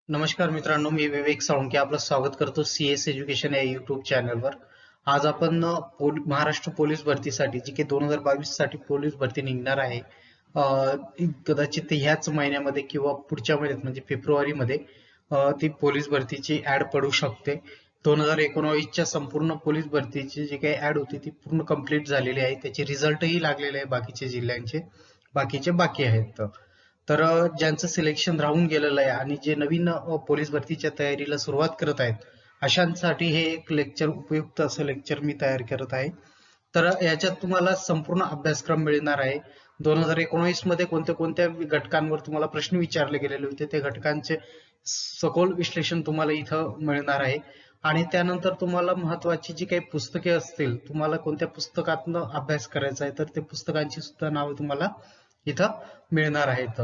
नमस्कार मित्रांनो, मी विवेक साळुंखे आपलं स्वागत करतो CS एज्युकेशन या युट्यूब चॅनलवर. आज आपण महाराष्ट्र पोलीस भरतीसाठी जी काही 2022 साठी पोलीस भरती निघणार आहे, कदाचित ह्याच महिन्यामध्ये किंवा पुढच्या महिन्यात म्हणजे फेब्रुवारीमध्ये ती पोलीस भरतीची ऍड पडू शकते. 2019च्या संपूर्ण पोलीस भरतीची जी काही ऍड होती ती पूर्ण कंप्लीट झालेली आहे. त्याचे रिझल्टही लागलेले आहे. बाकीच्या जिल्ह्यांचे बाकीचे बाकी आहेत. तर ज्यांचं सिलेक्शन राहून गेलेलं आहे आणि जे नवीन पोलीस भरतीच्या तयारीला सुरुवात करत आहेत अशांसाठी हे एक लेक्चर, उपयुक्त असं लेक्चर मी तयार करत आहे. तर याच्यात तुम्हाला संपूर्ण अभ्यासक्रम मिळणार आहे. 2019 मध्ये कोणत्या कोणत्या घटकांवर तुम्हाला प्रश्न विचारले गेलेले होते ते घटकांचे सखोल विश्लेषण तुम्हाला इथं मिळणार आहे. आणि त्यानंतर तुम्हाला महत्वाची जी काही पुस्तके असतील, तुम्हाला कोणत्या पुस्तकातनं अभ्यास करायचा आहे तर ते पुस्तकांची सुद्धा नावे तुम्हाला इथं मिळणार आहेत.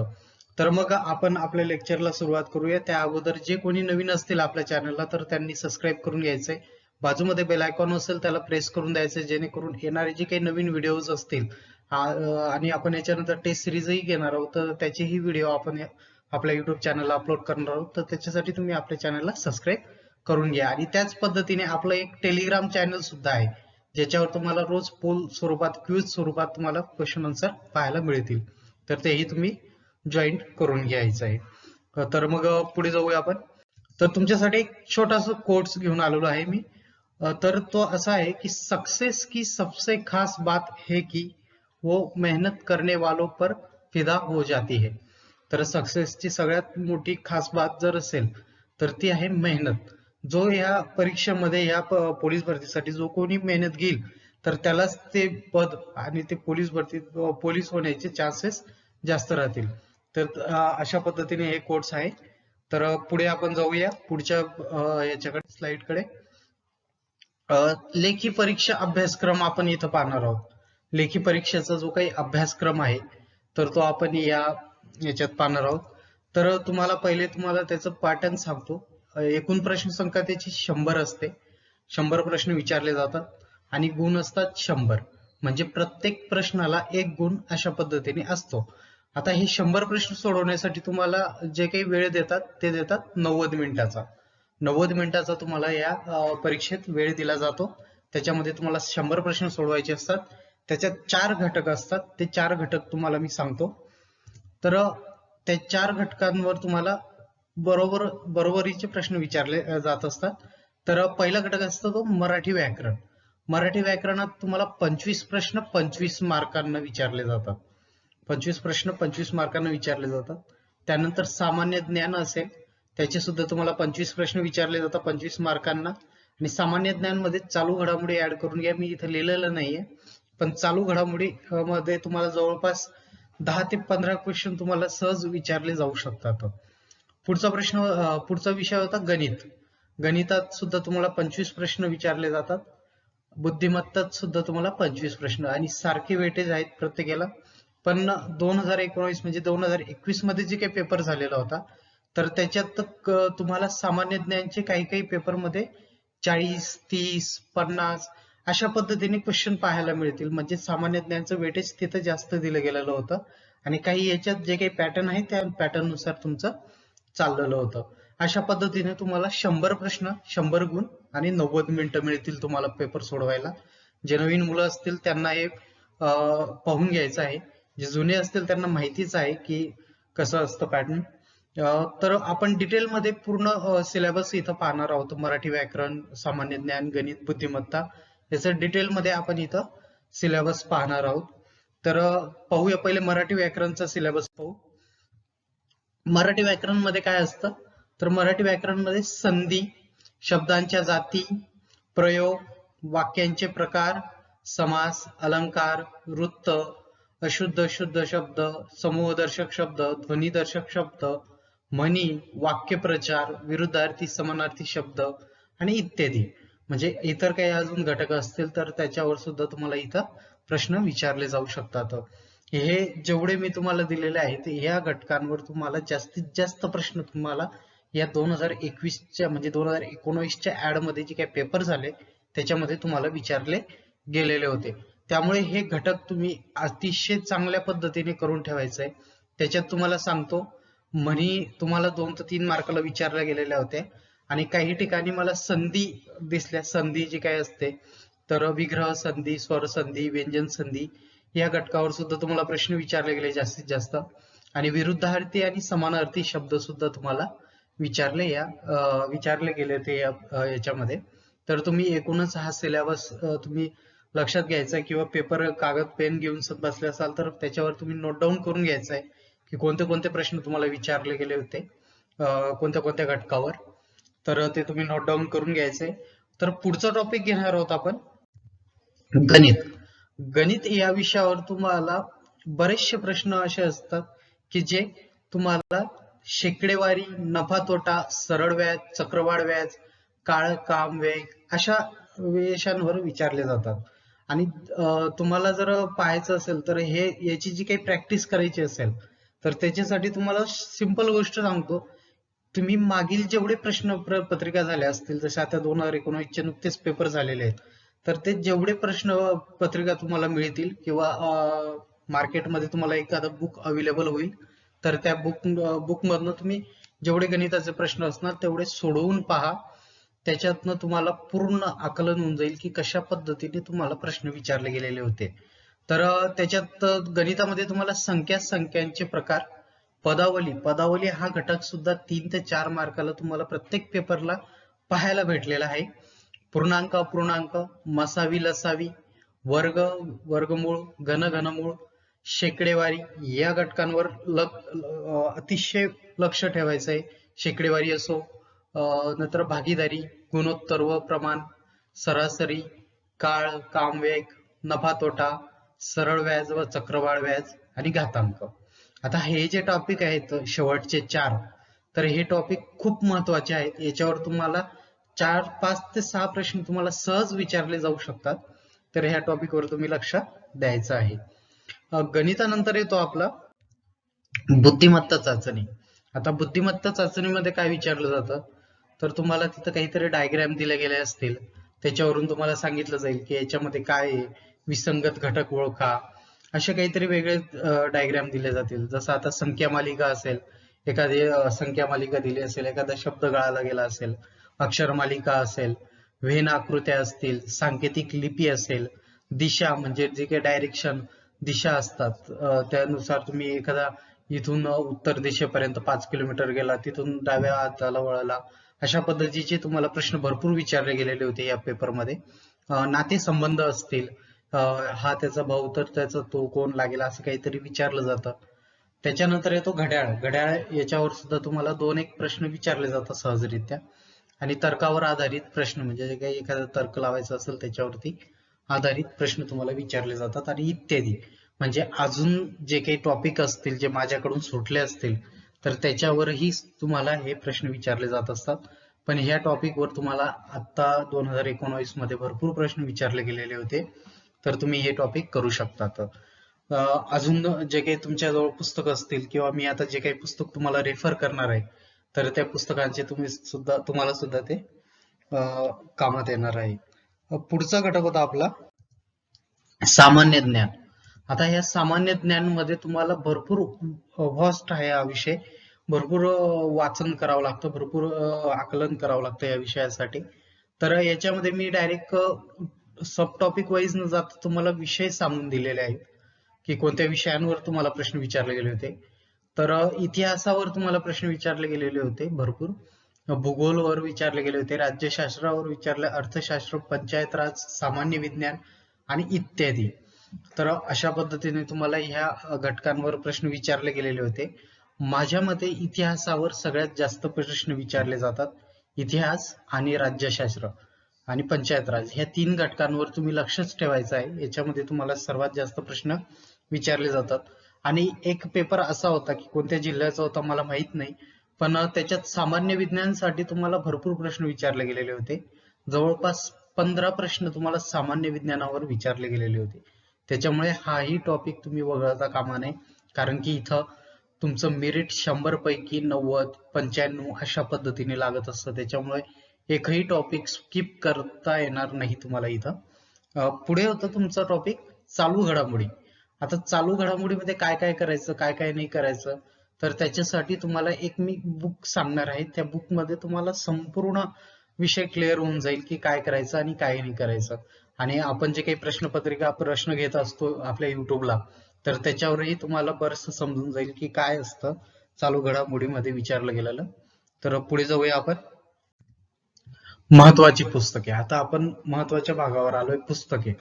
तर मग आपण आपल्या लेक्चरला सुरुवात करूया. त्या अगोदर जे कोणी नवीन असतील आपल्या चॅनलला तर त्यांनी सबस्क्राईब करून घ्यायचंय. बाजूमध्ये बेल आयकॉन असेल त्याला प्रेस करून द्यायचं, जेणेकरून येणारे जे काही नवीन व्हिडिओज असतील आणि आपण याच्यानंतर टेस्ट सिरीजही घेणार आहोत तर त्याचेही व्हिडिओ आपण आपल्या युट्यूब चॅनलला अपलोड करणार आहोत. तर त्याच्यासाठी तुम्ही आपल्या चॅनलला सबस्क्राईब करून घ्या. आणि त्याच पद्धतीने आपलं एक टेलिग्राम चॅनल सुद्धा आहे, ज्याच्यावर तुम्हाला रोज पोल स्वरूपात, क्विज स्वरूपात तुम्हाला क्वेश्चन आन्सर पाहायला मिळतील. तर तेही तुम्ही जॉईन करून घ्यायचं आहे. तर मग पुढे जाऊया आपण. तर तुमच्यासाठी एक छोटासा कोट्स घेऊन आलेलो आहे मी. तर तो असा आहे की सक्सेस की सबसे खास बात है की वो मेहनत करने वालों पर फिदा हो जाती है. तर सक्सेसची सगळ्यात मोठी खास बात जर असेल तर ती आहे मेहनत. जो या परीक्षेमध्ये या पोलीस भरतीसाठी जो कोणी मेहनत घेईल तर त्यालाच ते पद आणि ते पोलीस होण्याचे चान्सेस जास्त राहतील. तर अशा पद्धतीने हे कोर्स आहे. तर पुढे आपण जाऊया पुढच्या याच्याकडे, स्लाइडकडे. लेखी परीक्षा अभ्यासक्रम आपण इथं पाहणार आहोत. लेखी परीक्षेचा जो काही अभ्यासक्रम आहे तर तो आपण याच्यात पाहणार आहोत. तर तुम्हाला त्याचं पॅटर्न सांगतो. एकूण प्रश्न संख्या त्याची 100 असते. 100 प्रश्न विचारले जातात आणि गुण असतात 100. म्हणजे प्रत्येक प्रश्नाला 1 गुण अशा पद्धतीने असतो. आता हे 100 प्रश्न सोडवण्यासाठी तुम्हाला जे काही वेळ देतात ते देतात 90 मिनिटाचा. 90 मिनिटाचा तुम्हाला या परीक्षेत वेळ दिला जातो. त्याच्यामध्ये तुम्हाला 100 प्रश्न सोडवायचे असतात. त्याच्यात 4 घटक असतात. ते 4 घटक तुम्हाला मी सांगतो. तर त्या 4 घटकांवर तुम्हाला बरोबरीचे प्रश्न विचारले जात असतात. तर पहिला घटक असतो तो मराठी व्याकरण. मराठी व्याकरणात तुम्हाला 25 प्रश्न 25 मार्कांना विचारले जातात. 25 प्रश्न 25 मार्कांना विचारले जातात. त्यानंतर सामान्य ज्ञान असेल त्याचे सुद्धा तुम्हाला 25 प्रश्न विचारले जातात 25 मार्कांना. आणि सामान्य ज्ञान मध्ये चालू घडामोडी ऍड करून घ्या. मी इथे लिहिलेलं नाहीये, पण चालू घडामोडी मध्ये तुम्हाला जवळपास 10 ते 15 क्वेश्चन तुम्हाला सहज विचारले जाऊ शकतात. पुढचा विषय होता गणित. गणितात सुद्धा तुम्हाला 25 प्रश्न विचारले जातात. बुद्धिमत्तात सुद्धा तुम्हाला 25 प्रश्न आणि सारखे वेटेज आहेत प्रत्येकाला. पण 2019 म्हणजे 2021 मध्ये जे काही पेपर झालेला होता तर त्याच्यात तुम्हाला सामान्य ज्ञानचे काही काही पेपरमध्ये 40, 30, 50 अशा पद्धतीने क्वेश्चन पाहायला मिळतील. म्हणजे सामान्य ज्ञानचं वेटेज तिथं जास्त दिलं गेलेलं होतं आणि काही याच्यात जे काही पॅटर्न आहे त्या पॅटर्न नुसार तुमचं चाललेलं होतं. अशा पद्धतीने तुम्हाला 100 प्रश्न 100 गुण आणि 90 मिनिटं मिळतील तुम्हाला पेपर सोडवायला. जे नवीन मुलं असतील त्यांना हे पाहून घ्यायचं आहे. जे जुने असतील त्यांना माहितीच आहे की कसं असतं पॅटर्न. तर आपण डिटेलमध्ये पूर्ण सिलेबस इथं पाहणार आहोत. मराठी व्याकरण, सामान्य ज्ञान, गणित, बुद्धिमत्ता याचं डिटेलमध्ये आपण इथं सिलेबस पाहणार आहोत. तर पाहूया पहिले मराठी व्याकरणचा सिलेबस पाहू. मराठी व्याकरण मध्ये काय असतं तर मराठी व्याकरण मध्ये संधी, शब्दांच्या जाती, प्रयोग, वाक्यांचे प्रकार, समास, अलंकार, वृत्त, अशुद्ध शुद्ध शब्द, समूहदर्शक शब्द, ध्वनिदर्शक शब्द, म्हणी, वाक्यप्रचार, विरुद्धार्थी समानार्थी शब्द आणि इत्यादी. म्हणजे इतर काही अजून घटक असतील तर त्याच्यावर सुद्धा तुम्हाला इथं प्रश्न विचारले जाऊ शकतात. हे जेवढे मी तुम्हाला दिलेले आहेत या घटकांवर तुम्हाला जास्तीत जास्त प्रश्न तुम्हाला या 2021च्या म्हणजे 2019च्या ऍड मध्ये जे काही पेपर झाले त्याच्यामध्ये तुम्हाला विचारले गेलेले होते. त्यामुळे हे घटक तुम्ही अतिशय चांगल्या पद्धतीने करून ठेवायचंय. त्याच्यात तुम्हाला सांगतो म्हणी तुम्हाला 2 ते 3 मार्काला विचारल्या गेलेल्या होत्या आणि काही ठिकाणी मला संधी दिसल्या. संधी जी काही असते तर विग्रह संधी, स्वर संधी, व्यंजन संधी या घटकावर सुद्धा तुम्हाला प्रश्न विचारले गेले जास्तीत जास्त आणि विरुद्धार्थी आणि समानार्थी शब्द सुद्धा तुम्हाला विचारले गेले ते याच्यामध्ये. तर तुम्ही एकूणच हा सिलेबस तुम्ही लक्षात घ्यायचा किंवा पेपर कागद पेन घेऊन बसले असाल तर त्याच्यावर तुम्ही नोट डाऊन करून घ्यायचं आहे की कोणते कोणते प्रश्न तुम्हाला विचारले गेले होते कोणत्या कोणत्या घटकावर. तर ते तुम्ही नोट डाऊन करून घ्यायचंय. तर पुढचा टॉपिक घेणार आहोत आपण गणित. गणित या विषयावर तुम्हाला बरेचसे प्रश्न असे असतात की जे तुम्हाला शेकडेवारी, नफा तोटा, सरळ व्याज, चक्रवाढ व्याज, काळ काम वेग अशा विषयांवर विचारले जातात. आणि तुम्हाला जर पाहायचं असेल तर याची जी काही प्रॅक्टिस करायची असेल तर त्याच्यासाठी तुम्हाला सिंपल गोष्ट सांगतो. तुम्ही मागील जेवढे प्रश्न पत्रिका झाल्या असतील जसे आता 2019 चे नुकतेच पेपर झालेले आहेत तर ते जेवढे प्रश्न पत्रिका तुम्हाला मिळतील किंवा मार्केटमध्ये तुम्हाला एखादं बुक अवेलेबल होईल तर त्या बुक मधनं तुम्ही जेवढे गणिताचे प्रश्न असणार तेवढे सोडवून पहा. त्याच्यातनं तुम्हाला पूर्ण आकलन होऊन जाईल की कशा पद्धतीने तुम्हाला प्रश्न विचारले गेलेले होते. तर त्याच्यात गणितामध्ये तुम्हाला संख्यांचे प्रकार, पदावली हा घटक सुद्धा 3 ते 4 मार्काला तुम्हाला प्रत्येक पेपरला पाहायला भेटलेला आहे. पूर्णांक अपूर्णांक, मसावी लसावी, वर्ग, वर्गमूळ, घनमूळ, शेकडेवारी या घटकांवर अतिशय लक्ष ठेवायचं आहे. शेकडेवारी असो नंतर भागीदारी, गुणोत्तर व प्रमाण, सरासरी, काळ काम वेग, नफा तोटा, सरळ व्याज व चक्रवाढ व्याज आणि घातांक. आता हे जे टॉपिक आहेत शेवटचे 4 तर हे टॉपिक खूप महत्वाचे आहेत. याच्यावर तुम्हाला 5 ते 6 प्रश्न तुम्हाला सहज विचारले जाऊ शकतात. तर ह्या टॉपिकवर तुम्ही लक्ष द्यायचं आहे. गणितानंतर येतो आपला बुद्धिमत्ता चाचणी. आता बुद्धिमत्ता चाचणीमध्ये काय विचारलं जातं तर तुम्हाला तिथं काहीतरी डायग्राम दिले गेले असतील त्याच्यावरून तुम्हाला सांगितलं जाईल की याच्यामध्ये काय आहे, विसंगत घटक ओळखा, असे काहीतरी वेगळे डायग्राम दिले जातील. जसं आता संख्या मालिका असेल, एखादी संख्या मालिका दिली असेल, एखादा शब्द गळाला गेला असेल, अक्षर मालिका असेल, वेन आकृत्या असतील, सांकेतिक लिपी असेल, दिशा म्हणजे जे काही डायरेक्शन दिशा असतात त्यानुसार तुम्ही एखादा इथून उत्तर दिशेपर्यंत 5 किलोमीटर गेला तिथून डाव्या हाताला वळला, अशा पद्धतीचे तुम्हाला प्रश्न भरपूर विचारले गेलेले होते या पेपरमध्ये. नातेसंबंध असतील, हा त्याचा भाऊ तर त्याचा तो कोण लागेल असं काहीतरी विचारलं जातं. त्याच्यानंतर येतो घड्याळ. घड्याळ याच्यावर सुद्धा तुम्हाला 2-1 प्रश्न विचारले जातात सहजरित्या आणि तर्कावर आधारित प्रश्न म्हणजे जे काही एखादा तर्क लावायचा असेल त्याच्यावरती आधारित प्रश्न तुम्हाला विचारले जातात आणि इत्यादी. म्हणजे अजून जे काही टॉपिक असतील जे माझ्याकडून सुटले असतील तर त्याच्यावरही तुम्हाला हे प्रश्न विचारले जात असतात. पण ह्या टॉपिकवर तुम्हाला आता 2019 मध्ये भरपूर प्रश्न विचारले गेलेले होते तर तुम्ही हे टॉपिक करू शकता. अजून जे काही तुमच्याजवळ पुस्तक असतील किंवा मी आता जे काही पुस्तक तुम्हाला रेफर करणार आहे तर त्या पुस्तकांचे तुम्हाला सुद्धा ते कामात येणार आहे. पुढचा घटक होता आपला सामान्य ज्ञान. आता या सामान्य ज्ञान मध्ये तुम्हाला भरपूर व्हास्ट आहे हा विषय, भरपूर वाचन करावं लागतं, भरपूर आकलन करावं लागतं या विषयासाठी. तर याच्यामध्ये मी डायरेक्ट सब टॉपिक वाईज न जाता तुम्हाला विषय सांगून दिलेले आहेत की कोणत्या विषयांवर तुम्हाला प्रश्न विचारले गेले होते. तर इतिहासावर तुम्हाला प्रश्न विचारले गेलेले होते भरपूर, भूगोलवर विचारले गेले होते, राज्यशास्त्रावर विचारले, अर्थशास्त्र, पंचायत राज, सामान्य विज्ञान आणि इत्यादी. तर अशा पद्धतीने तुम्हाला ह्या घटकांवर प्रश्न विचारले गेलेले होते. माझ्या मते इतिहासावर सगळ्यात जास्त प्रश्न विचारले जातात. इतिहास आणि राज्यशास्त्र आणि पंचायत राज ह्या 3 घटकांवर तुम्ही लक्षच ठेवायचं आहे. याच्यामध्ये तुम्हाला सर्वात जास्त प्रश्न विचारले जातात. आणि एक पेपर असा होता की कोणत्या जिल्ह्याचा होता मला माहित नाही, पण त्याच्यात सामान्य विज्ञानासाठी तुम्हाला भरपूर प्रश्न विचारले गेलेले होते. जवळपास 15 प्रश्न तुम्हाला सामान्य विज्ञानावर विचारले गेलेले होते. त्याच्यामुळे हाही टॉपिक तुम्ही वगळता कामा नये, कारण की इथं तुमचं मेरिट 100 पैकी 90, 95 अशा पद्धतीने लागत असतं. त्याच्यामुळे एकही टॉपिक स्किप करता येणार नाही तुम्हाला इथं. पुढे होतं तुमचा टॉपिक चालू घडामोडी. आता चालू घडामोडीमध्ये काय काय करायचं काय काय नाही करायचं तर त्याच्यासाठी तुम्हाला एक मी बुक सांगणार आहे, त्या बुक मध्ये तुम्हाला संपूर्ण विषय क्लिअर होऊन जाईल की काय करायचं आणि काय नाही करायचं. आणि आपण जे काही प्रश्न घेत असतो आपल्या युट्यूबला, तर त्याच्यावरही तुम्हाला बरंच समजून जाईल की काय असतं चालू घडामोडीमध्ये विचारलं गेलेलं. तर पुढे जाऊया आपण. महत्वाची पुस्तके. आता आपण महत्वाच्या भागावर आलोय, पुस्तके.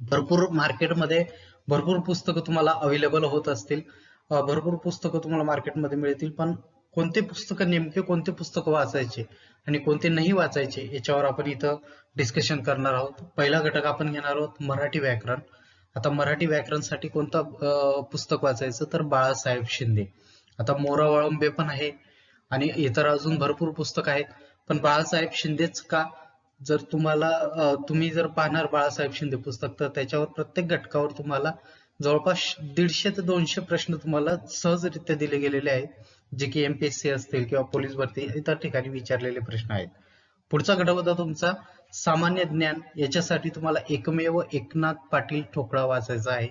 भरपूर मार्केटमध्ये भरपूर पुस्तकं तुम्हाला अवेलेबल होत असतील, भरपूर पुस्तकं तुम्हाला मार्केटमध्ये मिळतील, पण कोणते पुस्तकं, नेमके कोणते पुस्तकं वाचायचे आणि कोणते नाही वाचायचे याच्यावर आपण इथं डिस्कशन करणार आहोत. पहिला घटक आपण घेणार आहोत मराठी व्याकरण. आता मराठी व्याकरणसाठी कोणतं पुस्तक वाचायचं, तर बाळासाहेब शिंदे. आता मोरा वळंबे पण आहे आणि इतर अजून भरपूर पुस्तक आहेत, पण बाळासाहेब शिंदेच का? जर तुम्हाला तुम्ही जर पाहणार बाळासाहेब शिंदे पुस्तक, तर त्याच्यावर प्रत्येक घटकावर तुम्हाला जवळपास 150 ते 200 प्रश्न तुम्हाला सहजरित्या दिले गेलेले आहेत, जे की एमपीएससी असतील किंवा पोलीस भरती इतर ठिकाणी विचारलेले प्रश्न आहेत. पुढचा घटक होता तुमचा सामान्य ज्ञान. याच्यासाठी तुम्हाला एकमेव एकनाथ पाटील ठोकळा वाचायचा आहे.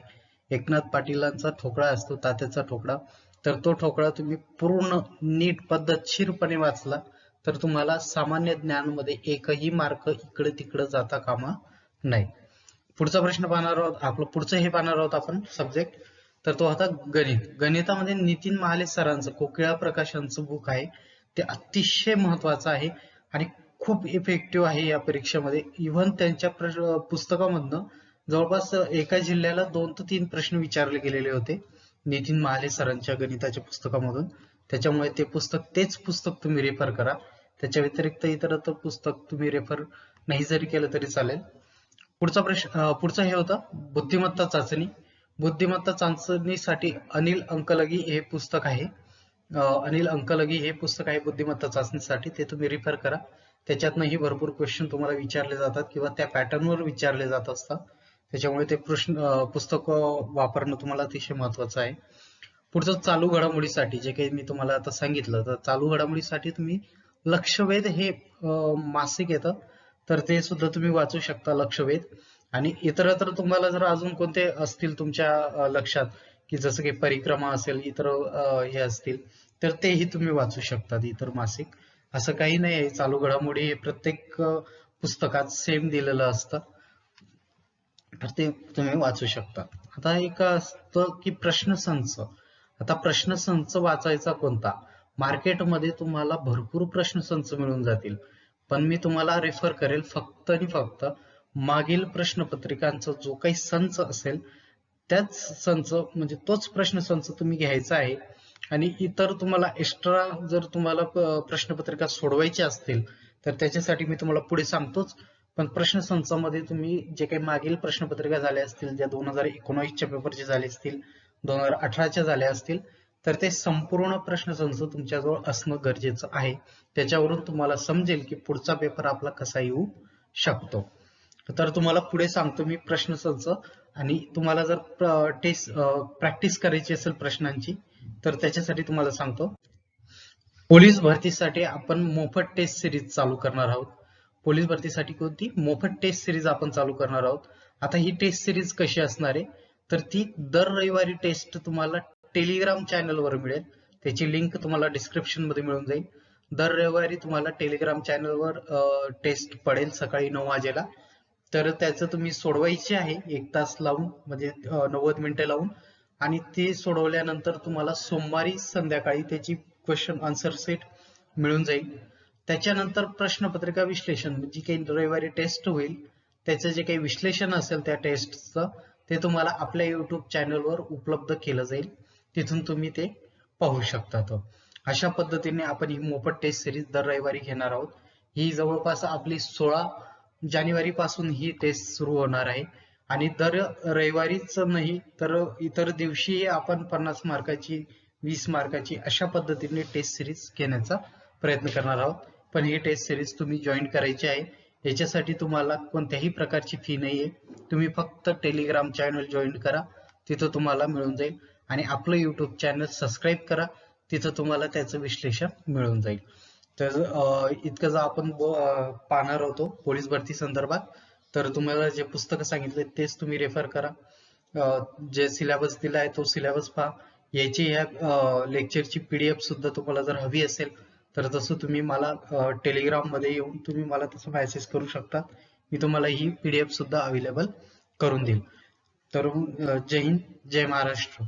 एकनाथ पाटीलांचा ठोकळा असतो, तात्याचा ठोकळा. तर तो ठोकळा तुम्ही पूर्ण नीट पद्धतशीरपणे वाचला तर तुम्हाला सामान्य ज्ञान मध्ये एकही मार्क इकडे तिकडे जाता कामा नाही. पुढचा प्रश्न पाहणार आहोत, आपलं पुढचं हे पाहणार आहोत आपण सब्जेक्ट, तर तो होता गणित. गणितामध्ये नितीन महाले सरांचं कोकिळा प्रकाशनचं बुक आहे, ते अतिशय महत्वाचं आहे आणि खूप इफेक्टिव्ह आहे या परीक्षेमध्ये. इव्हन त्यांच्या पुस्तकामधनं जवळपास एका जिल्ह्याला 2 ते 3 प्रश्न विचारले गेलेले होते नितीन महाले सरांच्या गणिताच्या पुस्तकामधून. त्याच्यामुळे तेच पुस्तक तुम्ही रेफर करा. त्याच्या व्यतिरिक्त इतर पुस्तक तुम्ही रेफर नाही जरी केलं तरी चालेल. पुढचं हे होतं बुद्धिमत्ता चाचणी. बुद्धिमत्ता चाचणीसाठी अनिल अंकलगी हे पुस्तक आहे. अनिल अंकलगी हे पुस्तक आहे बुद्धिमत्ता चाचणीसाठी, ते तुम्ही रेफर करा. त्याच्यातनंही भरपूर क्वेश्चन तुम्हाला विचारले जातात किंवा त्या पॅटर्नवर विचारले जात असतात. त्याच्यामुळे ते पुस्तक वापरणं तुम्हाला अतिशय महत्वाचं आहे. पुढचं चालू घडामोडीसाठी जे काही मी तुम्हाला आता सांगितलं, तर चालू घडामोडीसाठी तुम्ही लक्षवेध हे मासिक येतं, तर ते सुद्धा तुम्ही वाचू शकता, लक्षवेध. आणि इतरत्र तुम्हाला जर अजून कोणते असतील तुमच्या लक्षात, की जसं की परिक्रमा असेल, इतर हे असतील, तर तेही तुम्ही वाचू शकतात इतर मासिक. असं काही नाही आहे, चालू घडामोडी हे प्रत्येक पुस्तकात सेम दिलेलं असतं, तर ते तुम्ही वाचू शकता. आता एक असतं की प्रश्नसंच. आता प्रश्नसंच वाचायचा कोणता? मार्केटमध्ये तुम्हाला भरपूर प्रश्नसंच मिळून जातील, पण मी तुम्हाला रेफर करेल फक्त आणि फक्त मागील प्रश्नपत्रिकांचा जो काही संच असेल त्याच संच, म्हणजे तोच प्रश्नसंच तुम्ही घ्यायचा आहे. आणि इतर तुम्हाला एक्स्ट्रा जर तुम्हाला प्रश्नपत्रिका सोडवायची असतील तर त्याच्यासाठी मी तुम्हाला पुढे सांगतोच. पण प्रश्नसंचामध्ये तुम्ही जे काही मागील प्रश्नपत्रिका झाल्या असतील, ज्या 2019च्या पेपरचे झाले असतील, 2018च्या झाल्या असतील, तर ते संपूर्ण प्रश्नसंच तुमच्याजवळ असणं गरजेचं आहे. त्याच्यावरून तुम्हाला समजेल की पुढचा पेपर आपला कसा येऊ शकतो. तर तुम्हाला पुढे सांगतो मी प्रश्नसंच. आणि तुम्हाला जर प्रॅक्टिस करायची असेल प्रश्नांची, तर त्याच्यासाठी तुम्हाला सांगतो, पोलीस भरतीसाठी आपण मोफत टेस्ट सिरीज चालू करणार आहोत. पोलीस भरतीसाठी कोणती मोफत टेस्ट सिरीज आपण चालू करणार आहोत. आता ही टेस्ट सिरीज कशी असणार आहे, तर ती दर रविवारी टेस्ट तुम्हाला टेलिग्राम चॅनलवर मिळेल. त्याची लिंक तुम्हाला डिस्क्रिप्शन मध्ये मिळून जाईल. दर रविवारी तुम्हाला टेलिग्राम चॅनलवर टेस्ट पडेल सकाळी 9 वाजेला. तर त्याचं तुम्ही सोडवायचे आहे 1 तास लावून, म्हणजे 90 मिनिटं लावून. आणि ते सोडवल्यानंतर तुम्हाला सोमवारी संध्याकाळी त्याची क्वेश्चन आन्सर सेट मिळून जाईल. त्याच्यानंतर प्रश्नपत्रिका विश्लेषण, जी काही रविवारी टेस्ट होईल त्याचं जे काही विश्लेषण असेल त्या टेस्टचं, ते तुम्हाला आपल्या युट्यूब चॅनलवर उपलब्ध केलं जाईल. तिथून तुम्ही ते पाहू शकता. अशा पद्धतीने आपण ही मोफत टेस्ट सिरीज दर रविवारी घेणार आहोत. ही जवळपास आपली 16 जानेवारी पासून ही टेस्ट सुरू होणार आहे. आणि दर रविवारीच नाही तर इतर दिवशी आपण 50 मार्काची, 20 मार्काची अशा पद्धतीने टेस्ट सिरीज घेण्याचा प्रयत्न करणार आहोत. पण ही टेस्ट सिरीज तुम्ही जॉईन करायची आहे. याच्यासाठी तुम्हाला कोणत्याही प्रकारची फी नाहीये. तुम्ही फक्त टेलिग्राम चॅनल जॉईन करा, तिथं तुम्हाला मिळून जाईल. आणि आपलं युट्यूब चॅनल सबस्क्राईब करा, तिथं तुम्हाला त्याचं विश्लेषण मिळून जाईल. तर इतकं जर आपण पाहणार होतो पोलीस भरती संदर्भात, तर तुम्हाला जे पुस्तकं सांगितले तेच तुम्ही रेफर करा. जे सिलेबस दिला आहे तो सिलेबस पहा. याची ह्या लेक्चरची PDF सुद्धा तुम्हाला जर हवी असेल तर तसं तुम्ही मला टेलिग्राम मध्ये येऊन तुम्ही मला तसं मेसेज करू शकता. मी तुम्हाला ही PDF सुद्धा अवेलेबल करून देईल. तर जय हिंद, जय महाराष्ट्र.